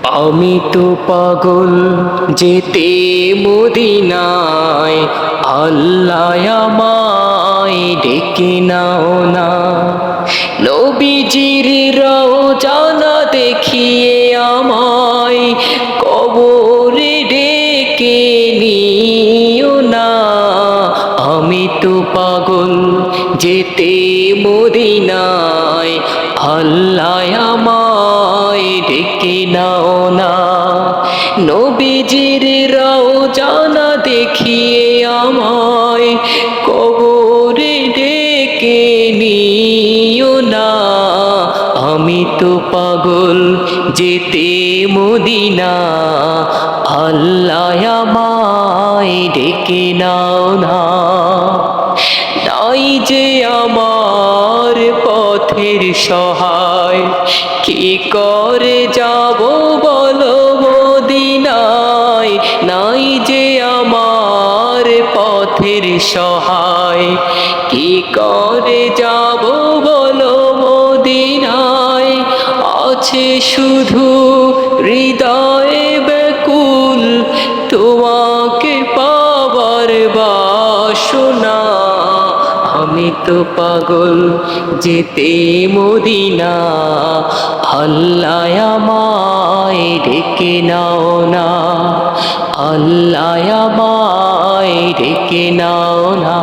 আমি তো পাগল যেতে মদিনায়, আল্লাহ আমায় ডেকে নাও না। নবীজির রওজা না দেখিয়ে আমায় কবরে ডেকে নিও না। আমি তো পাগল যেতে মদিনায়, আল্লাহ আমায় ডেকে নাও না। নবীজির রওজা না দেখিয়ে আমায় কবরে ডেকে নিও না। আমি তো পাগল যেতে মদিনা, আল্লাহ আমায় ডেকে নাও না। নাই যে আমার পথের সহায়, কি করে যাব বলো মদিনায়। নাই যে আমার পথের সহায়, কি করে যাব বলো মদিনায়। আছে শুধু হৃদয়ে ব্যাকুল তোমাকে পাবার বাসনা। আমি তো পাগল যেতে মদিনা, আল্লাহ আমায় ডেকে নাও না। আল্লাহ আমায় ডেকে নাও না।